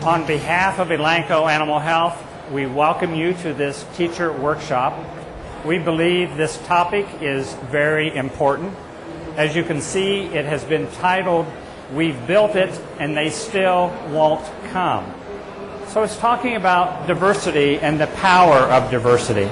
On behalf of Elanco Animal Health, we welcome you to this teacher workshop. We believe this topic is very important. As you can see, it has been titled, "We've Built It and They Still Won't Come." So it's talking about diversity and the power of diversity.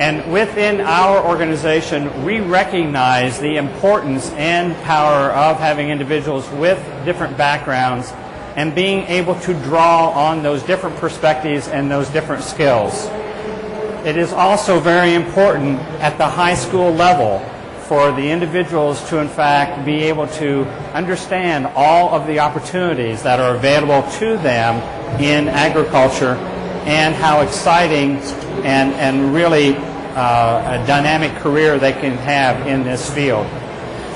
And within our organization, we recognize the importance and power of having individuals with different backgrounds and being able to draw on those different perspectives and those different skills. It is also very important at the high school level for the individuals to, in fact, be able to understand all of the opportunities that are available to them in agriculture and how exciting and really a dynamic career they can have in this field.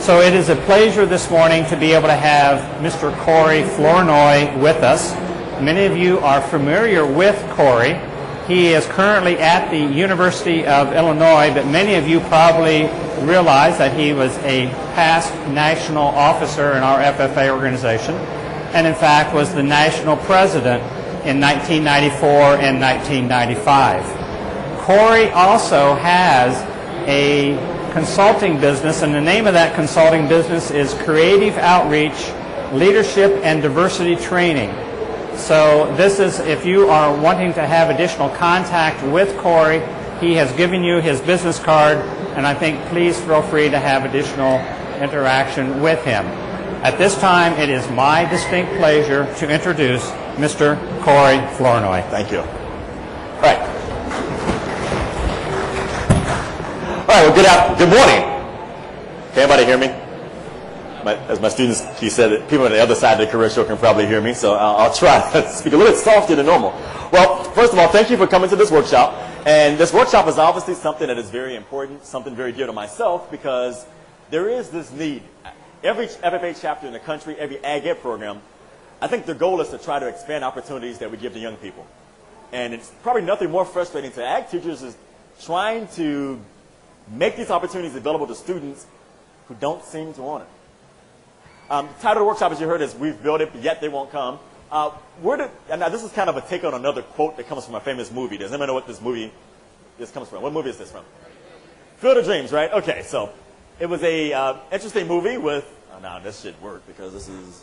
So it is a pleasure this morning to be able to have Mr. Corey Flournoy with us. Many of you are familiar with Corey. He is currently at the University of Illinois, but many of you probably realize that he was a past national officer in our FFA organization, and in fact was the national president in 1994 and 1995. Corey also has a consulting business, and the name of that consulting business is Creative Outreach, Leadership and Diversity Training. So this is, if you are wanting to have additional contact with Corey, he has given you his business card, and I think please feel free to have additional interaction with him. At this time, it is my distinct pleasure to introduce Mr. Corey Flournoy. Thank you. All right. All right, well, good morning. Can everybody hear me? As my students, he said that people on the other side of the commercial can probably hear me, so I'll try to speak a little bit softer than normal. Well, first of all, thank you for coming to this workshop. And this workshop is obviously something that is very important, something very dear to myself, because there is this need. Every FFA chapter in the country, every Ag Ed program, I think their goal is to try to expand opportunities that we give to young people. And it's probably nothing more frustrating to ag teachers is trying to make these opportunities available to students who don't seem to want it. The title of the workshop, as you heard, is "We've Built It, Yet They Won't Come." And now this is kind of a take on another quote that comes from a famous movie. Does anyone know what this comes from? What movie is this from? Field of Dreams, right? Okay, so it was a interesting movie with, now this should work because this is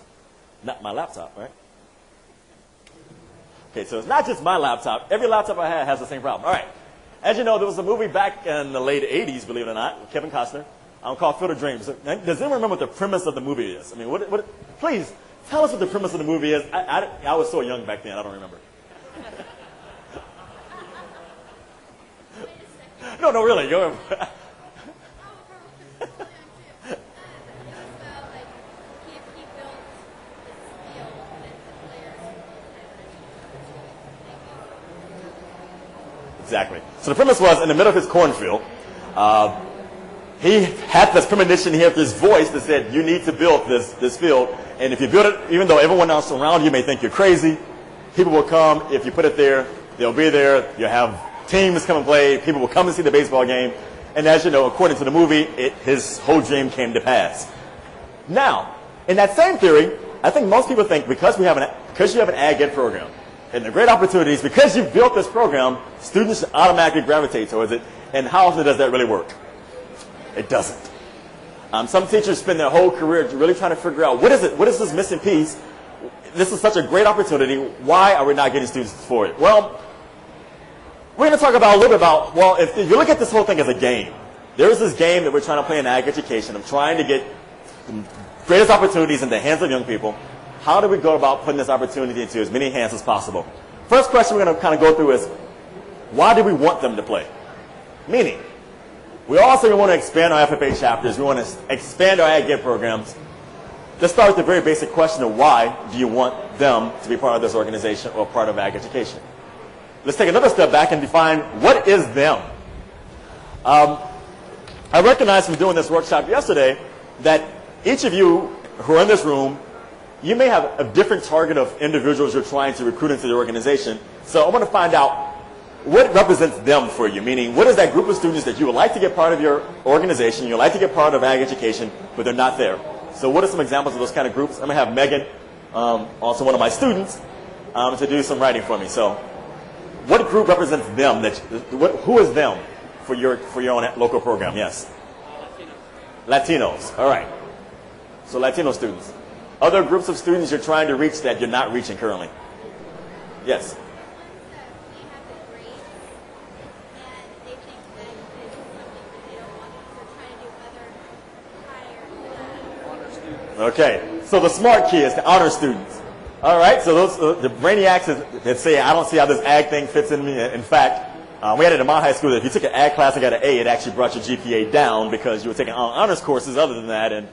not my laptop, right? Okay, so it's not just my laptop. Every laptop I have has the same problem. All right. As you know, there was a movie back in the late 80s, believe it or not, with Kevin Costner, called Field of Dreams. Does anyone remember what the premise of the movie is? I mean, please, tell us what the premise of the movie is. I was so young back then, I don't remember. No, really. Go ahead. Exactly. So the premise was, in the middle of his cornfield, he had this premonition, he had this voice that said, you need to build this field, and if you build it, even though everyone else around you may think you're crazy, people will come. If you put it there, they'll be there. You'll have teams come and play. People will come and see the baseball game. And as you know, according to the movie, his whole dream came to pass. Now, in that same theory, I think most people think because you have an Ag Ed program, and the great opportunities, because you've built this program, students automatically gravitate towards it. And how often does that really work? It doesn't. Some teachers spend their whole career really trying to figure out, what is it? What is this missing piece? This is such a great opportunity. Why are we not getting students for it? Well, we're going to talk about a little bit about, well, if you look at this whole thing as a game, there is this game that we're trying to play in ag education of trying to get the greatest opportunities in the hands of young people. How do we go about putting this opportunity into as many hands as possible? First question we're going to kind of go through is, why do we want them to play? Meaning, we also want to expand our FFA chapters. We want to expand our Ag Ed programs. Let's start with the very basic question of why do you want them to be part of this organization or part of ag education? Let's take another step back and define what is them. I recognized from doing this workshop yesterday that each of you who are in this room, you may have a different target of individuals you're trying to recruit into the organization. So I want to find out what represents them for you, meaning what is that group of students that you would like to get part of your organization, you would like to get part of ag education, but they're not there. So what are some examples of those kind of groups? I'm going to have Megan, also one of my students, to do some writing for me. So, what group represents them? Who is them for your own local program? Yes. Latinos. All right. So Latino students. Other groups of students you're trying to reach that you're not reaching currently? Yes. Okay. So the smart kids, the honor students. All right. So those the brainiacs that say, I don't see how this ag thing fits in me. In fact, we had it in my high school that if you took an ag class and got an A, it actually brought your GPA down because you were taking honors courses other than that, and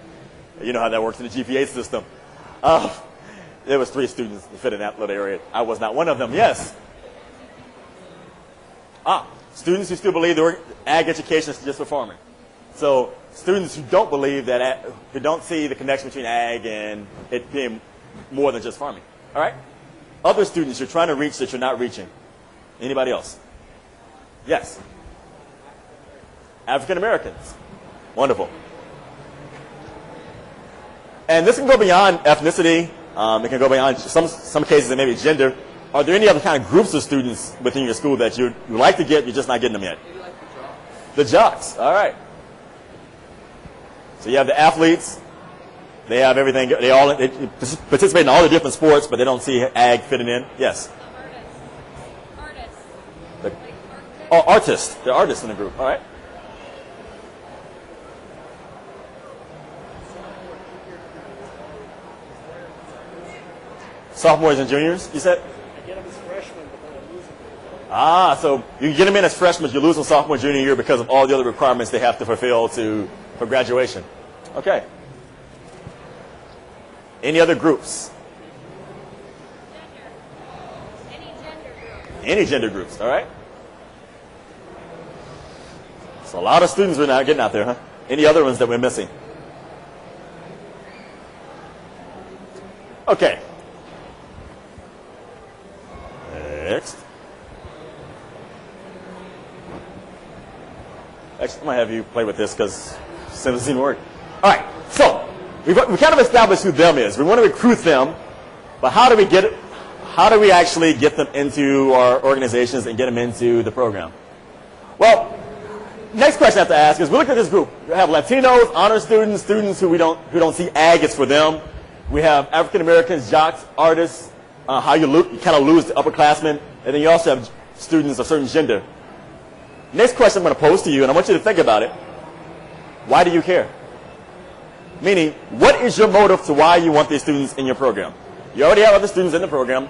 you know how that works in the GPA system. There was 3 students that fit in that little area. I was not one of them. Yes. Students who still believe the ag education is just for farming. So students who don't believe that, who don't see the connection between ag and it being more than just farming. All right. Other students you're trying to reach that you're not reaching. Anybody else? Yes. African Americans. Wonderful. And this can go beyond ethnicity. It can go beyond some cases it may be gender. Are there any other kind of groups of students within your school that you like to get, you're just not getting them yet? Maybe like the jocks. All right. So you have the athletes. They have everything. They participate in all the different sports, but they don't see ag fitting in. Yes. Artists. They're artists in the group. All right. Sophomores and juniors, you said? I get them as freshmen, but then I lose them. So you can get them in as freshmen, you lose them sophomore, junior year because of all the other requirements they have to fulfill for graduation. Okay. Any other groups? Any gender groups, all right? So a lot of students we're not getting out there, huh? Any other ones that we're missing? Okay. Next. Actually, I'm going to have you play with this because it doesn't seem to work. All right. So we kind of established who them is. We want to recruit them, but how do we actually get them into our organizations and get them into the program? Well, next question I have to ask is, we look at this group. We have Latinos, honor students, students who don't see ag as for them. We have African Americans, jocks, artists, how you kind of lose the upperclassmen, and then you also have students of certain gender. Next question I'm going to pose to you, and I want you to think about it. Why do you care? Meaning, what is your motive to why you want these students in your program? You already have other students in the program.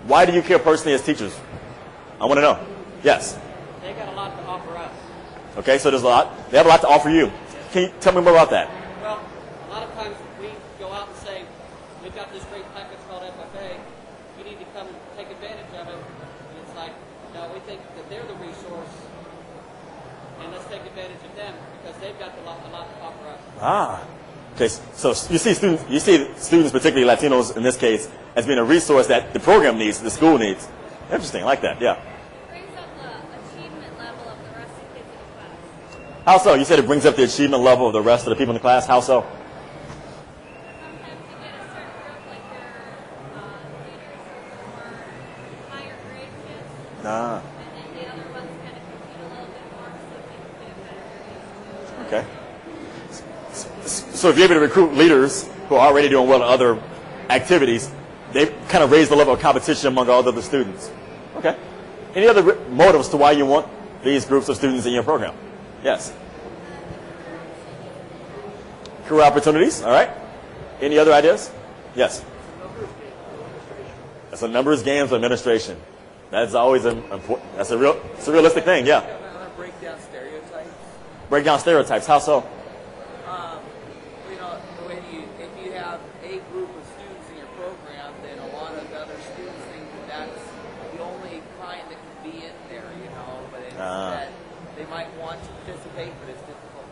Why do you care personally as teachers? I want to know. Yes? They got a lot to offer us. Okay, so there's a lot. They have a lot to offer you. Can you tell me more about that? Well, a lot of times we go out and say, we've got this great package called FFA. You need to come take advantage of it. And it's like, no, we think that they're the resource, and let's take advantage of them because they've got a lot to offer us. Okay, so you see students, particularly Latinos in this case, as being a resource that the program needs, the school needs. Interesting, I like that, yeah. It brings up the achievement level of the rest of the kids in the class. How so? You said it brings up the achievement level of the rest of the people in the class. How so? Sometimes you get a certain group, like your leaders or higher grade kids, and then the other ones kind of compete a little bit more so they can get better grades too. Okay. So if you're able to recruit leaders who are already doing well in other activities, they kind of raise the level of competition among all the other students. Okay. Any other motives to why you want these groups of students in your program? Yes. Career opportunities. All right. Any other ideas? Yes. That's a numbers games administration. That's always that's a realistic thing. Yeah. Break down stereotypes. Break down stereotypes. How so? If you have a group of students in your program, then a lot of the other students think that that's the only kind that can be in there, but it's that they might want to participate, but it's difficult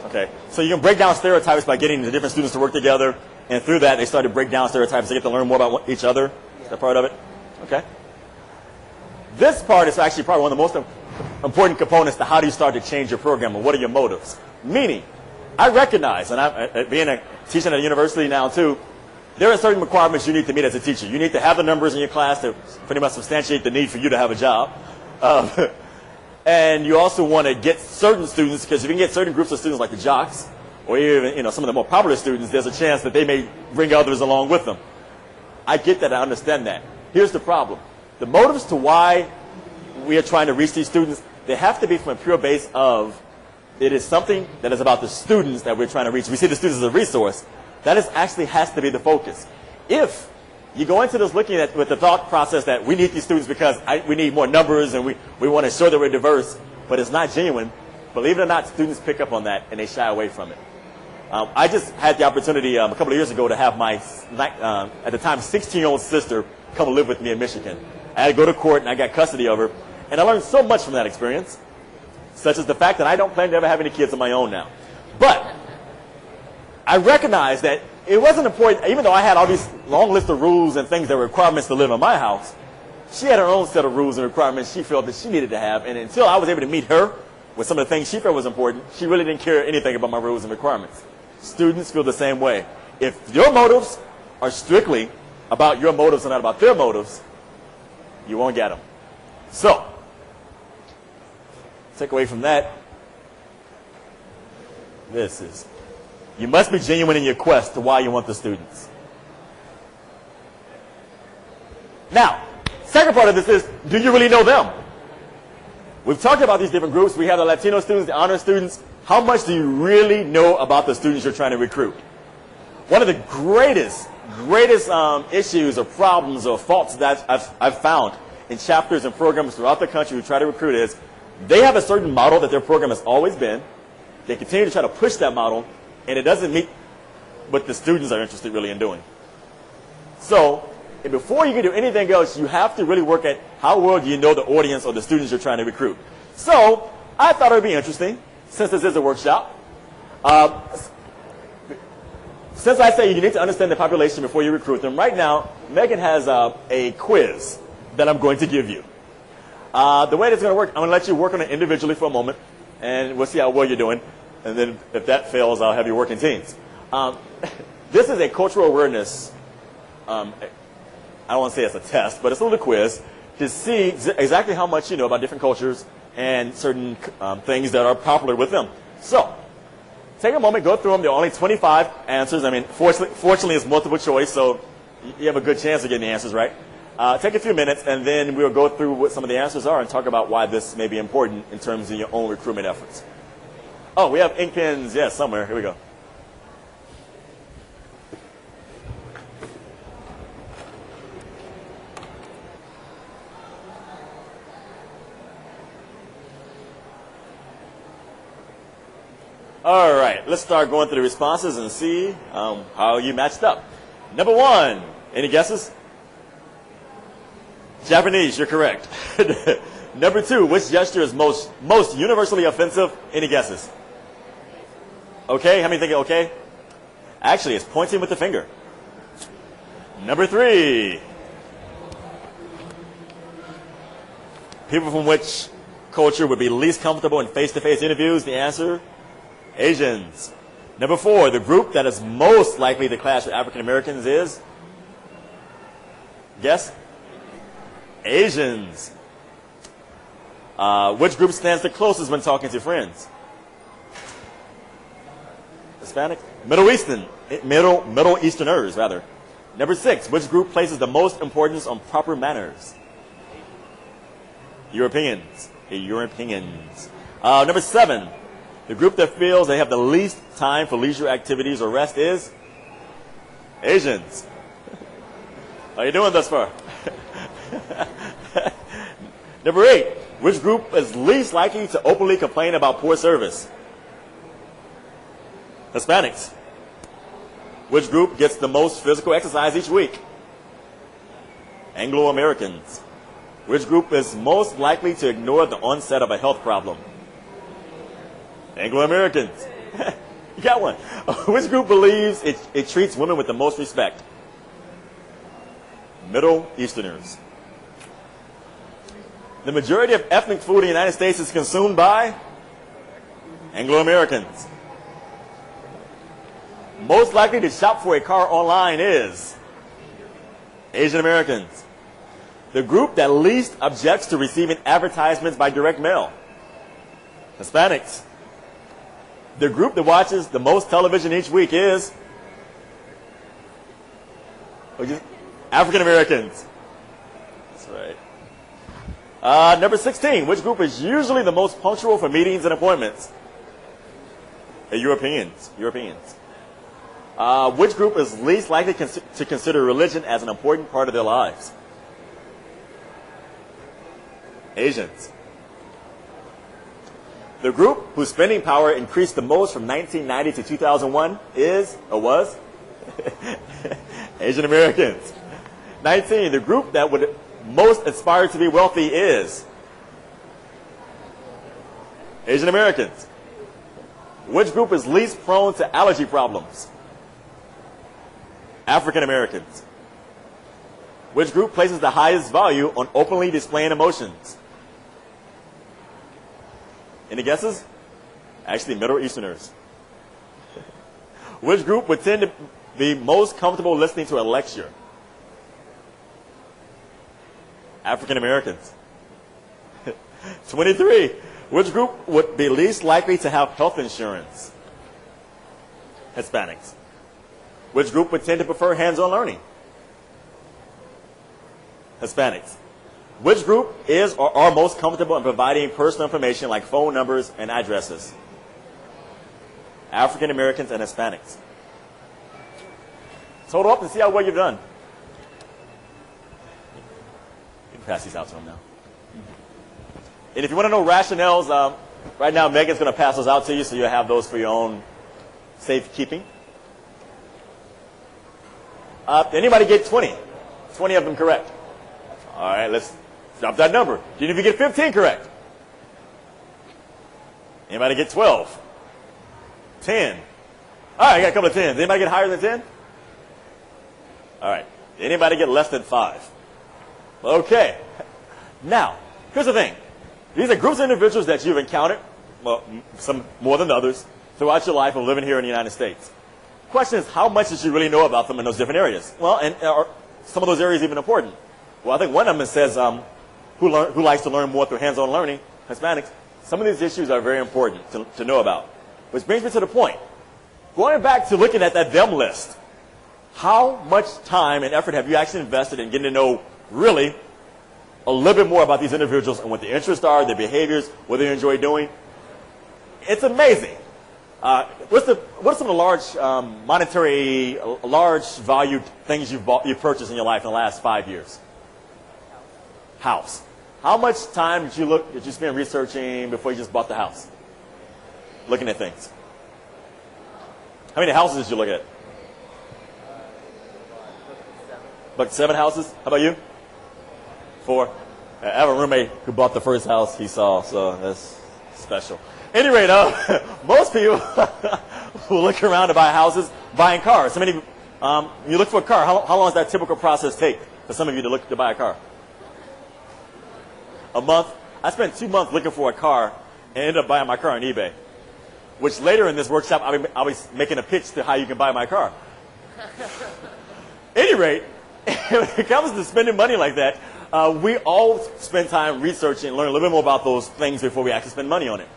to do. Okay, so you can break down stereotypes by getting the different students to work together, and through that they start to break down stereotypes. They get to learn more about each other. Is that part of it? Okay. This part is actually probably one of the most important components to how do you start to change your program, and what are your motives? Meaning, I recognize, and I'm being teaching at a university now too, there are certain requirements you need to meet as a teacher. You need to have the numbers in your class to pretty much substantiate the need for you to have a job. And you also want to get certain students, because if you can get certain groups of students like the jocks, or even some of the more popular students, there's a chance that they may bring others along with them. I get that. I understand that. Here's the problem. The motives to why we are trying to reach these students, they have to be from a pure base of it is something that is about the students that we're trying to reach. We see the students as a resource. That is actually has to be the focus. If you go into this looking at with the thought process that we need these students because we need more numbers and we want to show that we're diverse, but it's not genuine, believe it or not, students pick up on that and they shy away from it. I just had the opportunity a couple of years ago to have my, at the time, 16-year-old sister come live with me in Michigan. I had to go to court and I got custody of her. And I learned so much from that experience, such as the fact that I don't plan to ever have any kids of my own now. But I recognized that it wasn't important, even though I had all these long list of rules and things that were requirements to live in my house, she had her own set of rules and requirements she felt that she needed to have. And until I was able to meet her with some of the things she felt was important, she really didn't care anything about my rules and requirements. Students feel the same way. If your motives are strictly about your motives and not about their motives, you won't get them. So, take away from that, this is, you must be genuine in your quest to why you want the students. Now, second part of this is, do you really know them? We've talked about these different groups. We have the Latino students, the honor students. How much do you really know about the students you're trying to recruit? One of the greatest issues or problems or faults that I've found in chapters and programs throughout the country who try to recruit is they have a certain model that their program has always been. They continue to try to push that model, and it doesn't meet what the students are interested really in doing. So, and before you can do anything else, you have to really work at how well do you know the audience or the students you're trying to recruit. So, I thought it would be interesting, since this is a workshop, since I say you need to understand the population before you recruit them, right now, Megan has a quiz that I'm going to give you. The way it's going to work, I'm going to let you work on it individually for a moment, and we'll see how well you're doing. And then if that fails, I'll have you work in teams. This is a cultural awareness, I don't want to say it's a test, but it's a little quiz to see exactly how much you know about different cultures and certain things that are popular with them. So, take a moment, go through them. There are only 25 answers. I mean, fortunately, it's multiple choice, so you have a good chance of getting the answers right. Take a few minutes, and then we'll go through what some of the answers are and talk about why this may be important in terms of your own recruitment efforts. Oh, we have ink pens, yes, somewhere. Here we go. All right, let's start going through the responses and see how you matched up. Number one, any guesses? Japanese, you're correct. Number two, which gesture is most universally offensive? Any guesses? Okay, how many think okay? Actually, it's pointing with the finger. Number three, people from which culture would be least comfortable in face-to-face interviews? The answer, Asians. Number four, the group that is most likely to clash with African Americans is? Guess? Asians. Which group stands the closest when talking to friends? Hispanic? Middle Easterners, rather. Number six, which group places the most importance on proper manners? Europeans. Number seven, the group that feels they have the least time for leisure activities or rest is? Asians. How are you doing thus far? Number eight, which group is least likely to openly complain about poor service? Hispanics. Which group gets the most physical exercise each week? Anglo-Americans. Which group is most likely to ignore the onset of a health problem? Anglo-Americans. You got one. Which group believes it treats women with the most respect? Middle Easterners. The majority of ethnic food in the United States is consumed by Anglo-Americans. most likely to shop for a car online is Asian Americans. The group that least objects to receiving advertisements by direct mail, Hispanics. The group that watches the most television each week is African Americans. That's right. Number 16, which group is usually the most punctual for meetings and appointments? Europeans. Which group is least likely to consider religion as an important part of their lives? Asians. The group whose spending power increased the most from 1990 to 2001 is, or was, Asian Americans. 19, the group that would most aspire to be wealthy is Asian Americans. Which group is least prone to allergy problems? African Americans. Which group places the highest value on openly displaying emotions? Any guesses? Actually, Middle Easterners. Which group would tend to be most comfortable listening to a lecture? African Americans. 23. Which group would be least likely to have health insurance? Hispanics. Which group would tend to prefer hands-on learning? Hispanics. Which group is or are most comfortable in providing personal information like phone numbers and addresses? African Americans and Hispanics. Total up and see how well you've done. You can pass these out to them now. And if you want to know rationales, right now Megan's going to pass those out to you so you'll have those for your own safekeeping. Anybody get 20? 20 of them correct. All right, let's drop that number. Did you get 15 correct? Anybody get 12? 10. All right, I got a couple of 10s. Anybody get higher than 10? All right. Anybody get less than 5? Okay. Now, here's the thing. These are groups of individuals that you've encountered, well, some more than others, throughout your life of living here in the United States. Question is, how much did you really know about them in those different areas? Well, and are some of those areas even important? Well, I think one of them says who likes to learn more through hands-on learning, Hispanics. Some of these issues are very important to know about. Which brings me to the point. Going back to looking at that them list, how much time and effort have you actually invested in getting to know really a little bit more about these individuals and what their interests are, their behaviors, what they enjoy doing? It's amazing. What are some of the large monetary, large value things you've purchased in your life in the last 5 years? House. How much time did you spend researching before you just bought the house? Looking at things. How many houses did you look at? About 7 houses. How about you? 4. I have a roommate who bought the first house he saw, so that's special. Anyway, most people who look around to buy houses, buying cars. So many, you look for a car. How long does that typical process take for some of you to look to buy a car? A month. I spent 2 months looking for a car and ended up buying my car on eBay. Which later in this workshop, I'll be making a pitch to how you can buy my car. At any rate, when it comes to spending money like that, we all spend time researching and learning a little bit more about those things before we actually spend money on it.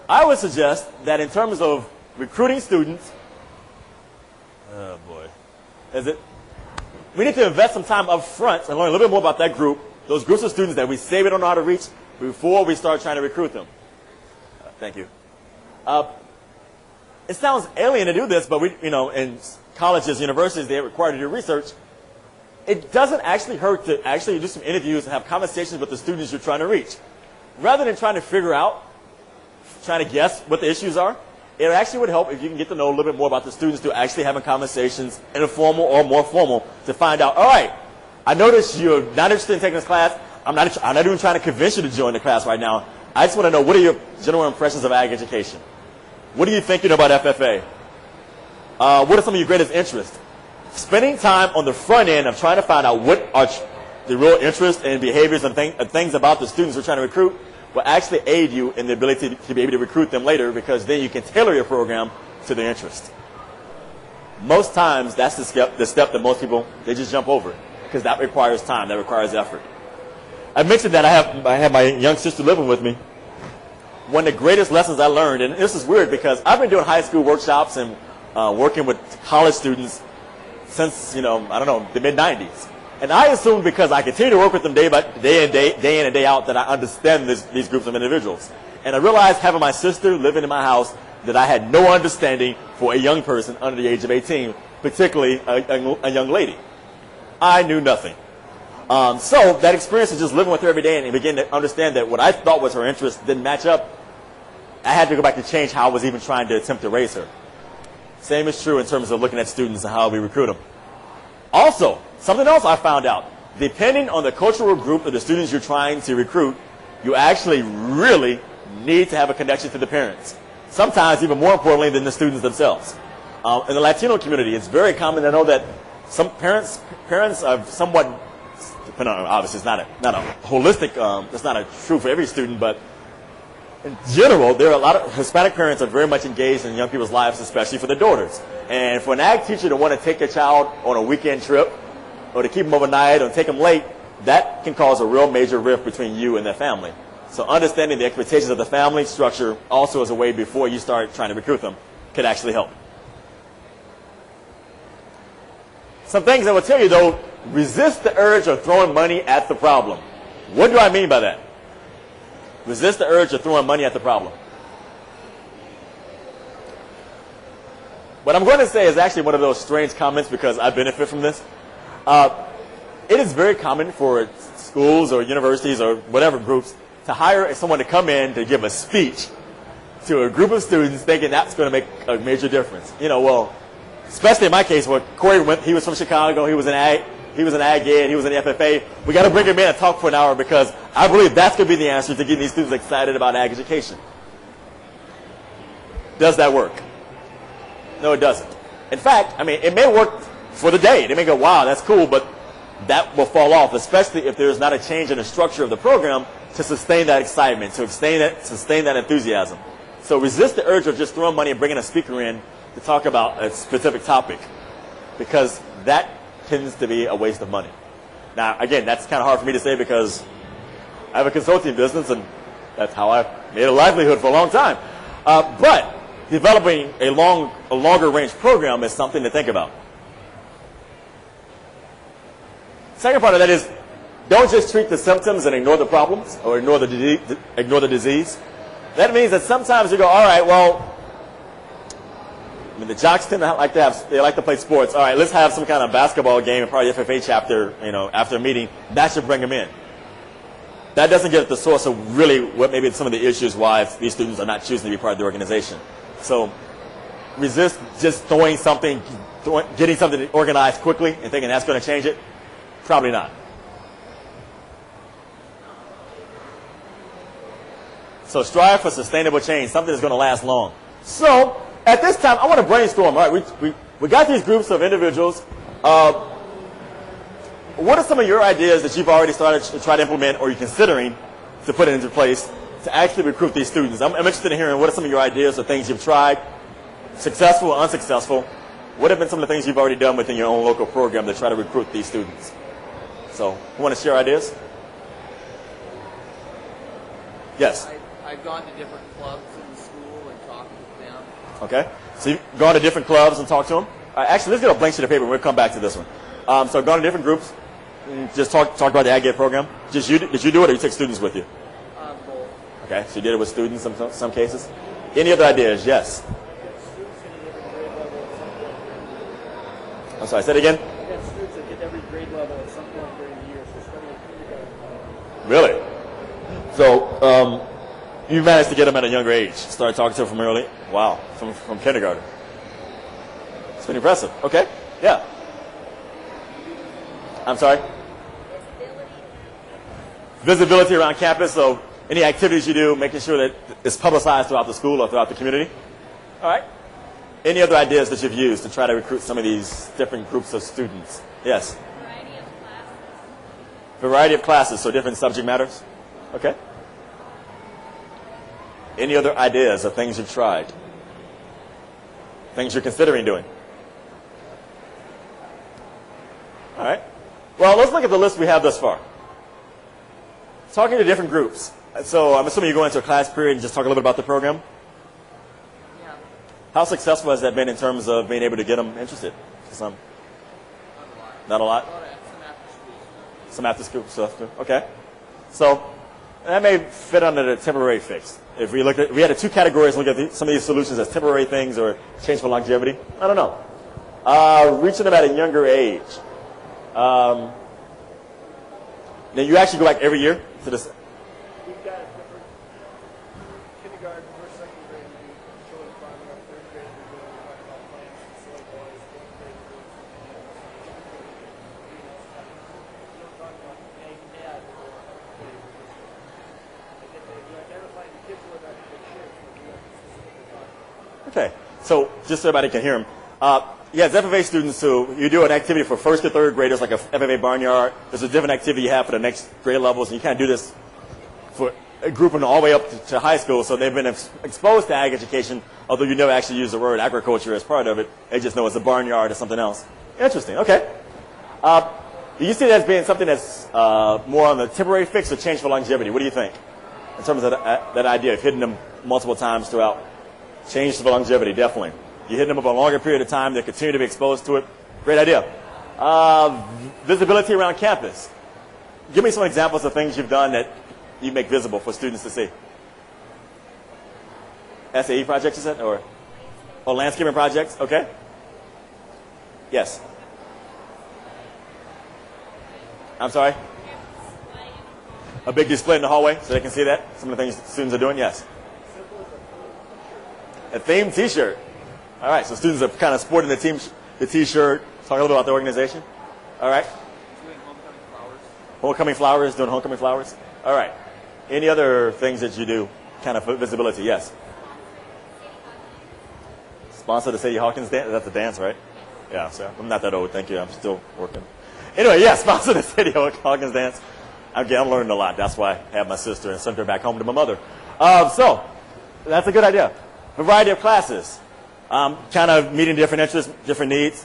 I would suggest that in terms of recruiting students, oh boy, we need to invest some time up front and learn a little bit more about that group, those groups of students that we say we don't know how to reach before we start trying to recruit them. Thank you. It sounds alien to do this, but in colleges, universities, they're required to do research. It doesn't actually hurt to actually do some interviews and have conversations with the students you're trying to reach. Rather than trying to guess what the issues are, it actually would help if you can get to know a little bit more about the students through actually having conversations, informal or more formal, to find out, all right, I noticed you're not interested in taking this class. I'm not even trying to convince you to join the class right now. I just want to know, what are your general impressions of ag education? What do you think you know about FFA? What are some of your greatest interests? Spending time on the front end of trying to find out what are the real interests and behaviors and things about the students we're trying to recruit will actually aid you in the ability to be able to recruit them later, because then you can tailor your program to their interests. most times that's the step that most people, they just jump over because that requires time, that requires effort. I mentioned that I have my young sister living with me. One of the greatest lessons I learned, and this is weird because I've been doing high school workshops and working with college students since, I don't know, the mid-90s. And I assumed because I continue to work with them day in and day out that I understand these groups of individuals. And I realized having my sister living in my house that I had no understanding for a young person under the age of 18, particularly a young lady. I knew nothing. So that experience of just living with her every day and begin to understand that what I thought was her interest didn't match up, I had to go back and change how I was even trying to attempt to raise her. Same is true in terms of looking at students and how we recruit them. Also, something else I found out. Depending on the cultural group of the students you're trying to recruit, you actually really need to have a connection to the parents. Sometimes even more importantly than the students themselves. In the Latino community, it's very common to know that some parents are somewhat, depending on, obviously it's not a holistic, it's not a true for every student, but in general, there are a lot of Hispanic parents are very much engaged in young people's lives, especially for their daughters. And for an ag teacher to want to take their child on a weekend trip, or to keep them overnight, or take them late, that can cause a real major rift between you and their family. So understanding the expectations of the family structure also as a way before you start trying to recruit them could actually help. Some things I will tell you though, resist the urge of throwing money at the problem. What do I mean by that? Resist the urge of throwing money at the problem. What I'm going to say is actually one of those strange comments because I benefit from this. It is very common for schools or universities or whatever groups to hire someone to come in to give a speech to a group of students thinking that's going to make a major difference. Well, especially in my case, where Corey went, he was from Chicago, he was an ag ed, he was in the FFA. We got to bring him in and talk for an hour because I believe that's going to be the answer to getting these students excited about ag education. Does that work? No, it doesn't. In fact, it may work for the day. They may go, wow, that's cool, but that will fall off, especially if there's not a change in the structure of the program to sustain that excitement, to sustain that enthusiasm. So resist the urge of just throwing money and bringing a speaker in to talk about a specific topic because that tends to be a waste of money. Now, again, that's kind of hard for me to say because I have a consulting business and that's how I've made a livelihood for a long time. But developing a longer range program is something to think about. Second part of that is don't just treat the symptoms and ignore the problems or ignore the disease. That means that sometimes you go, all right, well, the jocks tend to they like to play sports. All right, let's have some kind of basketball game and probably FFA chapter, after a meeting. That should bring them in. That doesn't get at the source of really what maybe some of the issues why these students are not choosing to be part of the organization. So resist just getting something organized quickly and thinking that's going to change it. Probably not. So strive for sustainable change, something that's going to last long. So at this time, I want to brainstorm. All right, we got these groups of individuals. What are some of your ideas that you've already started to try to implement or you're considering to put into place to actually recruit these students? I'm interested in hearing what are some of your ideas or things you've tried, successful or unsuccessful. What have been some of the things you've already done within your own local program to try to recruit these students? So, who want to share ideas? Yes? I've gone to different clubs in the school and talked with them. Okay. So you've gone to different clubs and talked to them? Actually, let's get a blank sheet of paper and we'll come back to this one. So gone to different groups, and just talk about the Ag Ed program. Did you do it or you took students with you? Both. Okay, so you did it with students in some cases. Any other ideas? Yes? I'm sorry, say it again? We had students that did every grade level at some point during the year, so starting at kindergarten. Really? So you managed to get them at a younger age. Started talking to them from early? Wow, from kindergarten. It's been impressive. Okay, yeah. I'm sorry? Visibility around campus, so any activities you do, making sure that it's publicized throughout the school or throughout the community. All right. Any other ideas that you've used to try to recruit some of these different groups of students? Yes? Variety of classes. Variety of classes, so different subject matters? Okay. Any other ideas of things you've tried? Things you're considering doing? Well, let's look at the list we have thus far. Talking to different groups. So I'm assuming you go into a class period and just talk a little bit about the program. Yeah. How successful has that been in terms of being able to get them interested? Some. Not a lot. Some after school stuff. Okay. So that may fit under the temporary fix. If we looked at, we had two categories. Look at some of these solutions as temporary things or change for longevity. I don't know. Reaching them at a younger age. Now you actually go back every year to this. We've got different kindergarten, first, second grade, we children climbing up, third grade, we're doing talk about plants and soy boys, fourth grade, we don't talk about ag ed or we identify the kids who are not in good shape, so we have to specifically talk about. Okay. So just so everybody can hear him. Yes, FFA students who you do an activity for first to third graders, like a FFA barnyard. There's a different activity you have for the next grade levels, and you can't do this for a group all the way up to high school. So they've been exposed to ag education, although you never actually use the word agriculture as part of it. They just know it's a barnyard or something else. Interesting. Okay. Do you see that as being something that's more on the temporary fix or change for longevity? What do you think in terms of that idea of hitting them multiple times throughout? Change for longevity, definitely. You hit them over a longer period of time, they continue to be exposed to it. Great idea. Visibility around campus. Give me some examples of things you've done that you make visible for students to see. SAE projects, you said? Or landscaping projects? Okay. Yes. I'm sorry? A big display in the hallway so they can see that? Some of the things students are doing? Yes. A themed T-shirt. All right, so students are kind of sporting the T-shirt. Talk a little bit about the organization. All right. Doing homecoming flowers. Homecoming flowers, doing homecoming flowers. All right. Any other things that you do, kind of for visibility? Yes. Sponsor the Sadie Hawkins dance. That's a dance, right? Yeah. So I'm not that old. Thank you. I'm still working. Anyway, yeah. Sponsor the Sadie Hawkins dance. Again, I'm learning a lot. That's why I have my sister and sent her back home to my mother. So that's a good idea. Variety of classes. Kind of meeting different interests, different needs.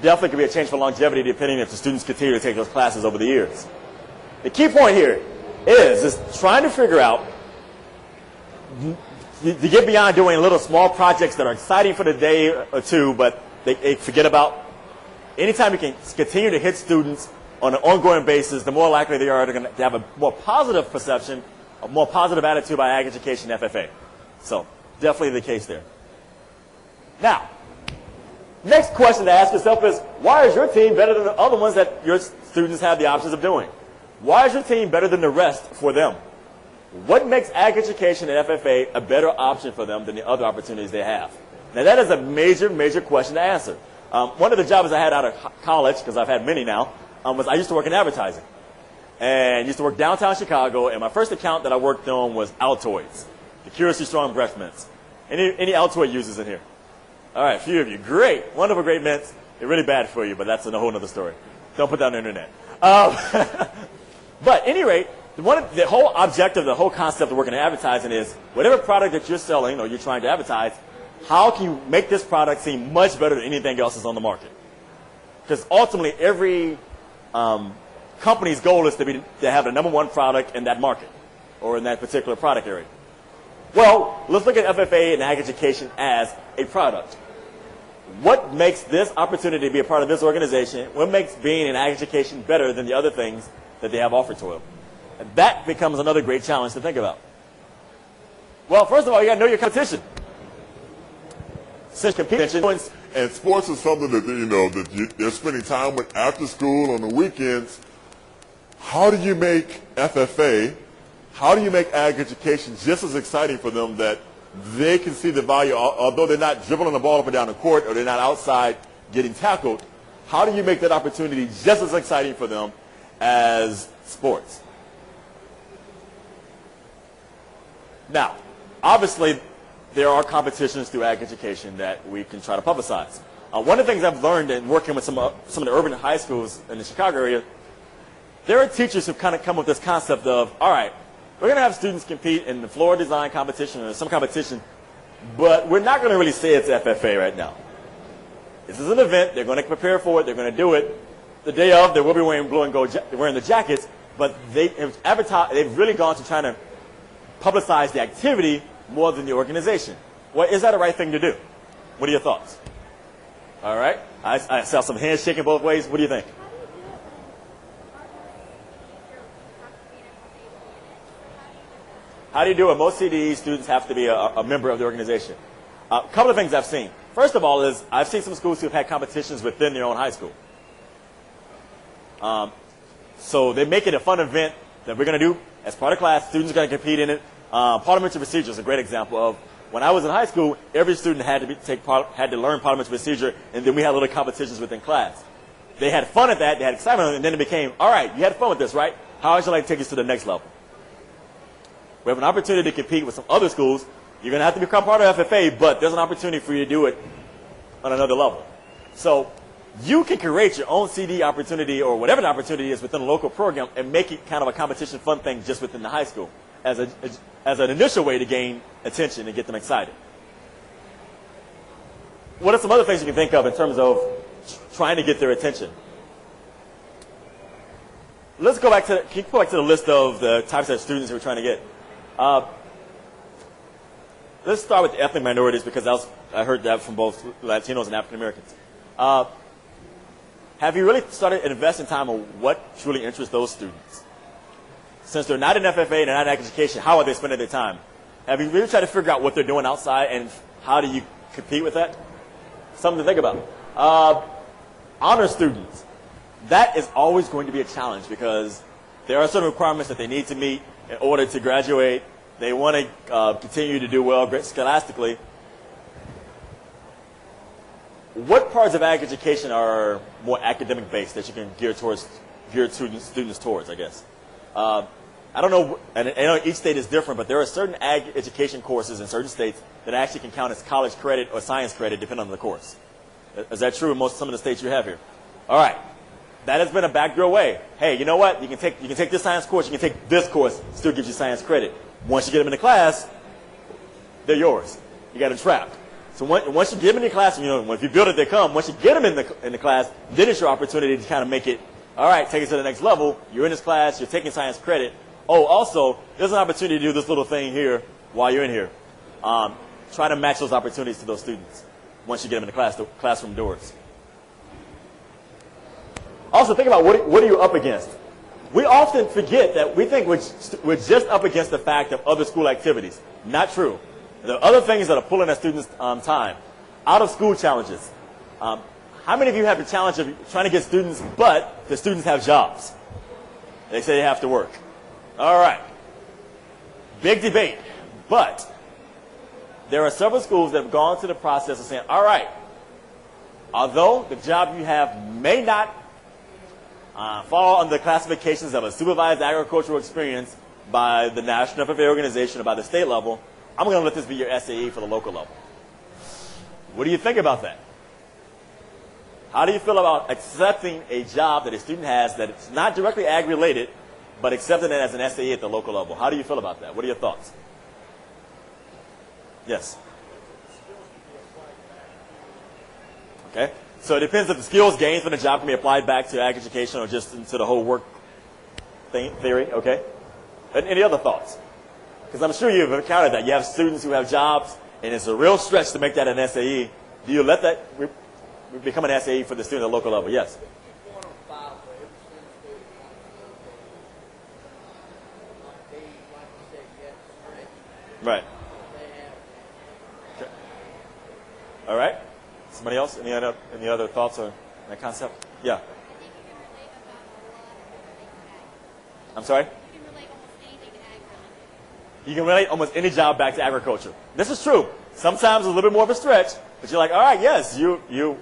Definitely could be a change for longevity depending if the students continue to take those classes over the years. The key point here is trying to figure out, to get beyond doing little small projects that are exciting for the day or two, but they forget about. Anytime you can continue to hit students on an ongoing basis, the more likely they are to have a more positive perception, a more positive attitude about ag education FFA. So definitely the case there. Now, next question to ask yourself is, why is your team better than the other ones that your students have the options of doing? Why is your team better than the rest for them? What makes ag education and FFA a better option for them than the other opportunities they have? Now, that is a major, major question to answer. One of the jobs I had out of college, because I've had many now, was I used to work in advertising. And used to work downtown Chicago, and my first account that I worked on was Altoids, the Curiously Strong breath mints. Any Altoid users in here? All right, a few of you. Great. Wonderful, great mints. They're really bad for you, but that's a whole other story. Don't put that on the internet. But at any rate, the whole objective, the whole concept of working in advertising is whatever product that you're selling or you're trying to advertise, how can you make this product seem much better than anything else that's on the market? Because ultimately, every company's goal is to have the number one product in that market or in that particular product area. Well, let's look at FFA and ag education as a product. What makes this opportunity to be a part of this organization, what makes being in ag education better than the other things that they have offered to them? And that becomes another great challenge to think about. Well, first of all, you got to know your competition. Since competition, and sports is something that they're spending time with after school on the weekends. How do you make FFA, how do you make ag education just as exciting for them that they can see the value, although they're not dribbling the ball up and down the court or they're not outside getting tackled? How do you make that opportunity just as exciting for them as sports? Now, obviously, there are competitions through ag education that we can try to publicize. One of the things I've learned in working with some of the urban high schools in the Chicago area, there are teachers who kind of come with this concept of, all right, we're going to have students compete in the floor design competition or some competition, but we're not going to really say it's FFA right now. This is an event. They're going to prepare for it. They're going to do it. the day of, they will be wearing blue and gold, wearing the jackets, but they've really gone to trying to publicize the activity more than the organization. Well, is that the right thing to do? What are your thoughts? All right. I saw some hands shaking both ways. What do you think? How do you do it? Most CDE students have to be a member of the organization. A couple of things I've seen. First of all is I've seen some schools who have had competitions within their own high school. So they make it a fun event that we're going to do as part of class. Students are going to compete in it. Parliamentary procedure is a great example of when I was in high school, every student had to learn parliamentary procedure, and then we had little competitions within class. They had fun at that, they had excitement, and then it became, all right, you had fun with this, right? How would you like to take this to the next level? We have an opportunity to compete with some other schools. You're going to have to become part of FFA, but there's an opportunity for you to do it on another level. So you can create your own CD opportunity or whatever the opportunity is within a local program and make it kind of a competition fun thing just within the high school as an initial way to gain attention and get them excited. What are some other things you can think of in terms of trying to get their attention? Let's go back to the list of the types of students we're trying to get. Let's start with the ethnic minorities because I heard that from both Latinos and African Americans. Have you really started investing time on what truly interests those students? Since they're not in FFA, they're not in education, how are they spending their time? Have you really tried to figure out what they're doing outside and how do you compete with that? Something to think about. Honor students. That is always going to be a challenge because there are certain requirements that they need to meet in order to graduate. They want to continue to do well scholastically. What parts of ag education are more academic based that you can gear students towards, I guess? I don't know, and I know each state is different, but there are certain ag education courses in certain states that actually can count as college credit or science credit depending on the course. Is that true in some of the states you have here? All right. That has been a backdoor way. Hey, you know what? You can take this science course, you can take this course, still gives you science credit. Once you get them in the class, they're yours. You got them trapped. So once you get them in the class, if you build it, they come. Once you get them in the class, then it's your opportunity to kind of make it, all right, take it to the next level. You're in this class, you're taking science credit. Oh, also, there's an opportunity to do this little thing here while you're in here. Try to match those opportunities to those students once you get them in the classroom doors. Also, think about what are you up against? We often forget that we think we're just up against the fact of other school activities. Not true. There are other things that are pulling at students' time. Out-of-school challenges. How many of you have the challenge of trying to get students, but the students have jobs? They say they have to work. All right. Big debate. But there are several schools that have gone through the process of saying, all right, although the job you have may not fall under the classifications of a supervised agricultural experience by the National FFA organization or by the state level, I'm going to let this be your SAE for the local level. What do you think about that? How do you feel about accepting a job that a student has that it's not directly ag-related, but accepting it as an SAE at the local level? How do you feel about that? What are your thoughts? Yes? Okay. So it depends if the skills gained from the job can be applied back to ag education or just into the whole work theory. Okay. And any other thoughts? Because I'm sure you've encountered that. You have students who have jobs, and it's a real stretch to make that an SAE. Do you let that become an SAE for the student at the local level? Yes. Right. Okay. All right. Somebody else? Any other thoughts on that concept? Yeah. I'm sorry? You can relate almost any job back to agriculture. This is true. Sometimes it's a little bit more of a stretch, but you're like, all right, yes, you're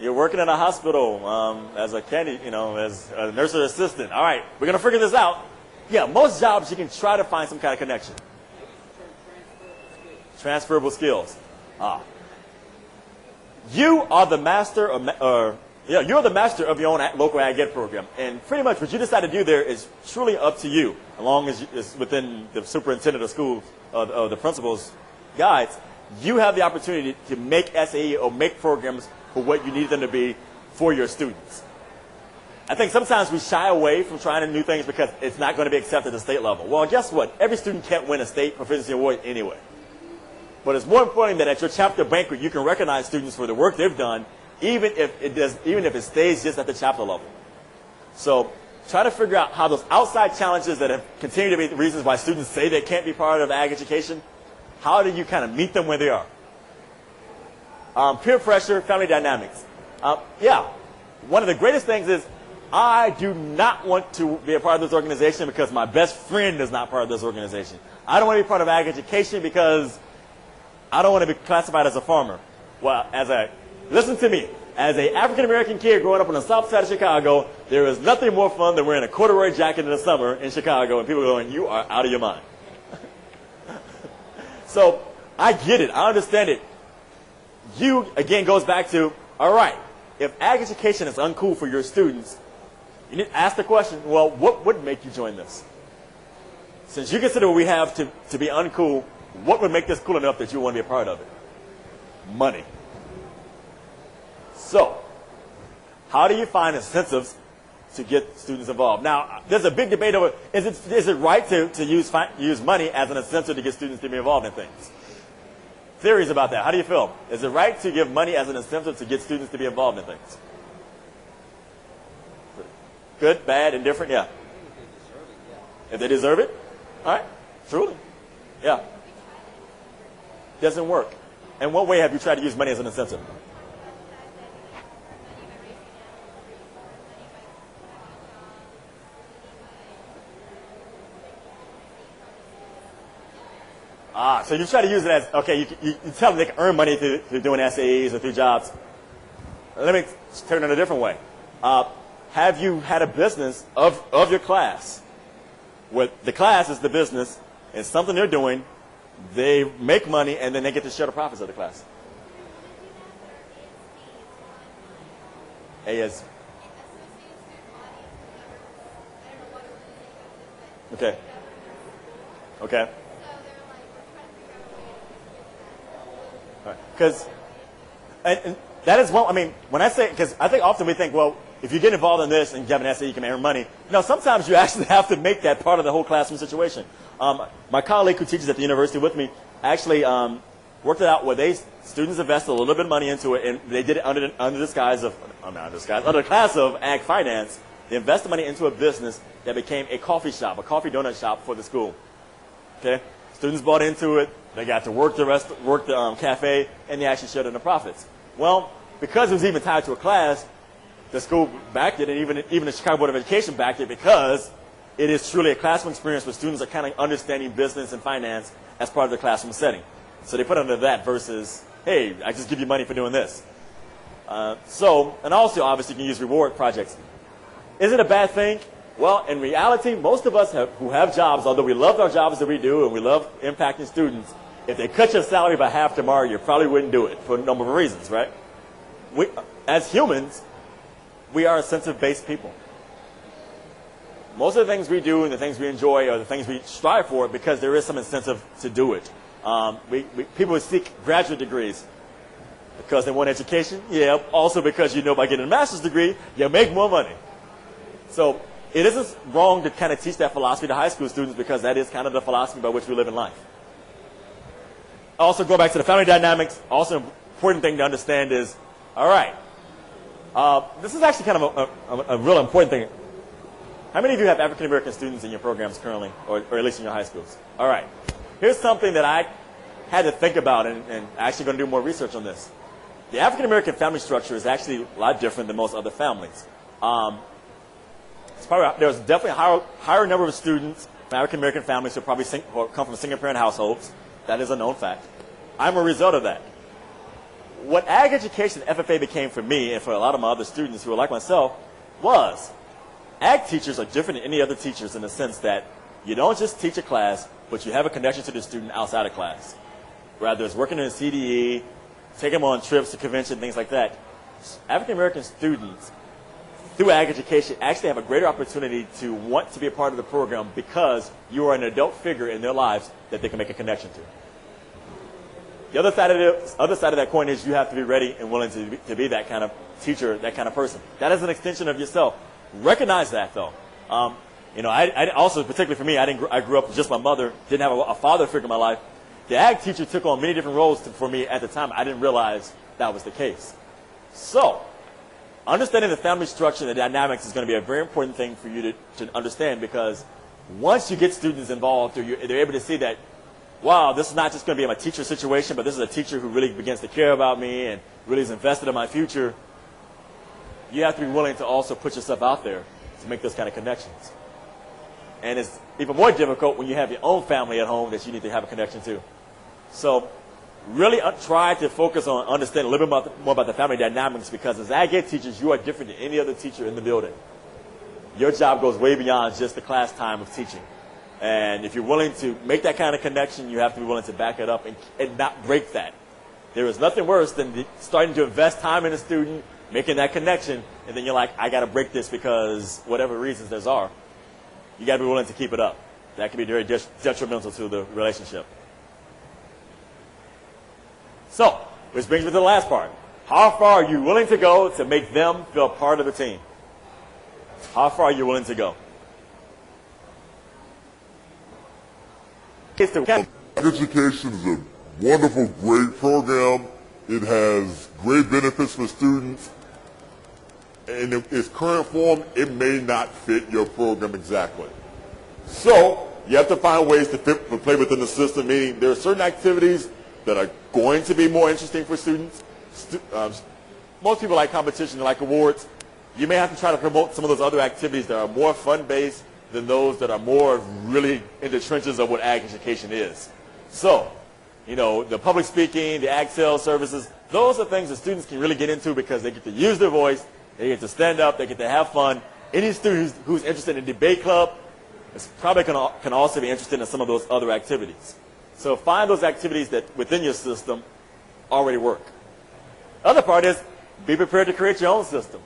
working in a hospital as a as a nurse or assistant. All right, we're gonna figure this out. Yeah, most jobs you can try to find some kind of connection. Transferable skills. You are the master you're the master of your own local ag ed program. And pretty much what you decide to do there is truly up to you, as long as it's within the superintendent of schools, or the principal's guides. You have the opportunity to make SAE or make programs for what you need them to be for your students. I think sometimes we shy away from trying new things because it's not going to be accepted at the state level. Well, guess what? Every student can't win a state proficiency award anyway. But it's more important that at your chapter banquet, you can recognize students for the work they've done, even if it stays just at the chapter level. So try to figure out how those outside challenges that have continued to be the reasons why students say they can't be part of ag education, how do you kind of meet them where they are? Peer pressure, family dynamics. Yeah, one of the greatest things is I do not want to be a part of this organization because my best friend is not part of this organization. I don't want to be part of ag education because I don't want to be classified as a farmer. Well, listen to me. As an African-American kid growing up on the south side of Chicago, there is nothing more fun than wearing a corduroy jacket in the summer in Chicago and people going, you are out of your mind. So I get it. I understand it. Again, goes back to, all right, if ag education is uncool for your students, you need to ask the question, well, what would make you join this? Since you consider what we have to be uncool, what would make this cool enough that you want to be a part of it? Money. So, how do you find incentives to get students involved? Now, there's a big debate over, is it right to use money as an incentive to get students to be involved in things? Theories about that. How do you feel? Is it right to give money as an incentive to get students to be involved in things? Good, bad, indifferent? Yeah. If they deserve it? All right. Truly. Yeah. Doesn't work. In what way have you tried to use money as an incentive? So you try to use it as, okay, you tell them they can earn money through doing SAEs or through jobs. Let me turn it a different way. Have you had a business of your class? Where the class is the business, it's something they're doing, they make money, and then they get to share the profits of the class. As okay. Okay. Because, and that is one, I mean, when I say, because I think often we think, well, if you get involved in this and you have an essay, you can earn money. No, sometimes you actually have to make that part of the whole classroom situation. My colleague who teaches at the university with me actually worked it out where students invested a little bit of money into it, and they did it under the class of ag finance. They invested money into a business that became a coffee shop, a coffee donut shop for the school. Okay, students bought into it. They got to work the cafe, and they actually shared in the profits. Well, because it was even tied to a class, the school backed it, and even the Chicago Board of Education backed it because it is truly a classroom experience where students are kind of understanding business and finance as part of the classroom setting. So they put under that versus, hey, I just give you money for doing this. And also, obviously, you can use reward projects. Is it a bad thing? Well, in reality, most of us who have jobs, although we love our jobs that we do and we love impacting students, if they cut your salary by half tomorrow, you probably wouldn't do it for a number of reasons, right? As humans, we are incentive-based people. Most of the things we do and the things we enjoy are the things we strive for because there is some incentive to do it. People seek graduate degrees because they want education. Yeah, also because you know by getting a master's degree, you make more money. So it isn't wrong to kind of teach that philosophy to high school students because that is kind of the philosophy by which we live in life. Also, go back to the family dynamics. Also, an important thing to understand is, all right, this is actually kind of a real important thing. How many of you have African-American students in your programs currently, or at least in your high schools? All right. Here's something that I had to think about and actually going to do more research on this. The African-American family structure is actually a lot different than most other families. There's definitely a higher number of students from African-American families who probably come from single-parent households. That is a known fact. I'm a result of that. What ag education FFA became for me and for a lot of my other students who are like myself was ag teachers are different than any other teachers in the sense that you don't just teach a class, but you have a connection to the student outside of class. Whether it's working in a CDE, taking them on trips to convention, things like that. African-American students, through ag education, actually have a greater opportunity to want to be a part of the program because you are an adult figure in their lives that they can make a connection to. The other side of that coin is you have to be ready and willing to be that kind of teacher, that kind of person. That is an extension of yourself. Recognize that, though. I also, particularly for me, I grew up with just my mother, didn't have a father figure in my life. The ag teacher took on many different roles for me at the time. I didn't realize that was the case. So, understanding the family structure and the dynamics is going to be a very important thing for you to understand, because once you get students involved, they're able to see that, wow, this is not just going to be my teacher situation, but this is a teacher who really begins to care about me and really is invested in my future. You have to be willing to also put yourself out there to make those kind of connections. And it's even more difficult when you have your own family at home that you need to have a connection to. So really try to focus on understanding a little bit more about the family dynamics, because as ag ed teachers, you are different than any other teacher in the building. Your job goes way beyond just the class time of teaching. And if you're willing to make that kind of connection, you have to be willing to back it up and not break that. There is nothing worse than starting to invest time in a student, making that connection, and then you're like, I got to break this because whatever reasons there are. You got to be willing to keep it up. That can be very detrimental to the relationship. So, which brings me to the last part. How far are you willing to go to make them feel part of the team? How far are you willing to go? Education is a wonderful, great program. It has great benefits for students. And in its current form, it may not fit your program exactly. So you have to find ways to play within the system, meaning there are certain activities that are going to be more interesting for students. Most people like competition, they like awards. You may have to try to promote some of those other activities that are more fun-based than those that are more really in the trenches of what ag education is. So, the public speaking, the ag sales services, those are things that students can really get into because they get to use their voice, they get to stand up, they get to have fun. Any student who's interested in a debate club is probably can also be interested in some of those other activities. So find those activities that within your system already work. The other part is be prepared to create your own system.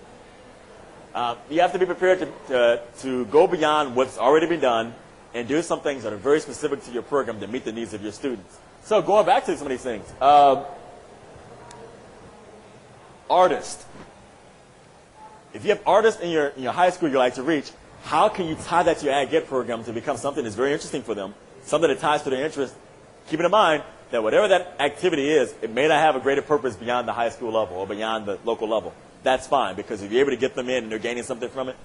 You have to be prepared to go beyond what's already been done and do some things that are very specific to your program to meet the needs of your students. So going back to some of these things. Artists. If you have artists in your high school you like to reach, how can you tie that to your ag ed program to become something that's very interesting for them, something that ties to their interest, keeping in mind that whatever that activity is, it may not have a greater purpose beyond the high school level or beyond the local level. That's fine, because if you're able to get them in and they're gaining something from it,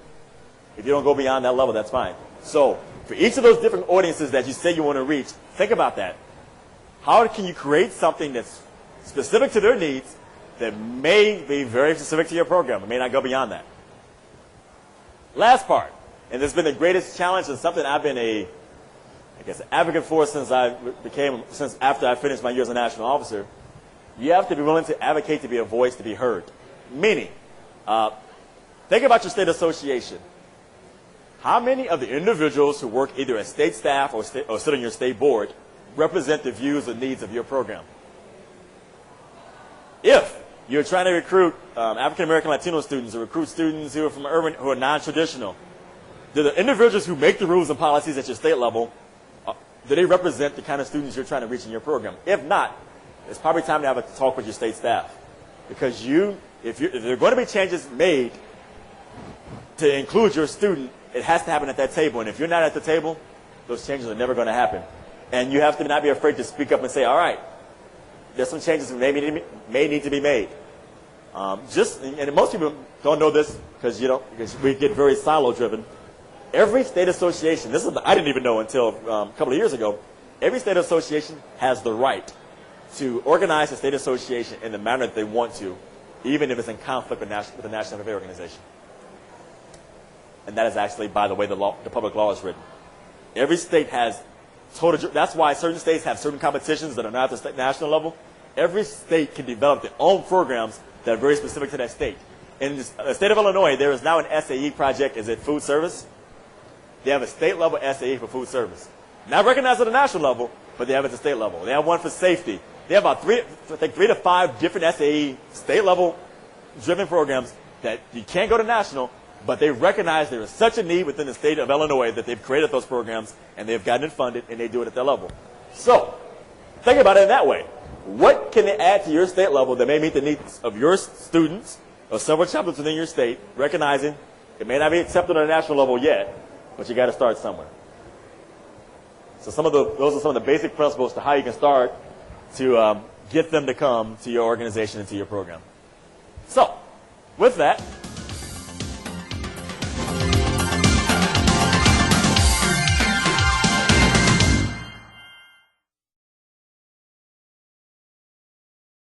if you don't go beyond that level, that's fine. So for each of those different audiences that you say you want to reach, think about that. How can you create something that's specific to their needs that may be very specific to your program? It may not go beyond that. Last part, and this has been the greatest challenge and something I've been an advocate for since after I finished my year as a national officer. You have to be willing to advocate to be a voice to be heard. Meaning, think about your state association. How many of the individuals who work either as state staff or sit on your state board represent the views and needs of your program? If you're trying to recruit African American Latino students or recruit students who are from urban, who are non-traditional, do the individuals who make the rules and policies at your state level, do they represent the kind of students you're trying to reach in your program? If not, it's probably time to have a talk with your state staff. Because if there are going to be changes made to include your student, it has to happen at that table. And if you're not at the table, those changes are never going to happen. And you have to not be afraid to speak up and say, all right, there's some changes that may need to be made. And most people don't know this because we get very silo-driven. Every state association, I didn't even know until a couple of years ago, every state association has the right to organize a state association in the manner that they want to, even if it's in conflict with the National FFA organization. And that is actually, by the way, the public law is written. Every state has that's why certain states have certain competitions that are not at the national level. Every state can develop their own programs that are very specific to that state. In the state of Illinois, there is now an SAE project. Is it food service? They have a state-level SAE for food service. Not recognized at the national level, but they have it at the state level. They have one for safety. They have about 3 to 5 different SAE state-level driven programs that you can't go to national, but they recognize there is such a need within the state of Illinois that they've created those programs, and they've gotten it funded, and they do it at their level. So, think about it in that way. What can they add to your state level that may meet the needs of your students or several chapters within your state, recognizing It may not be accepted on a national level yet, but you got to start somewhere. So those are some of the basic principles to how you can start to get them to come to your organization and to your program. So, with that,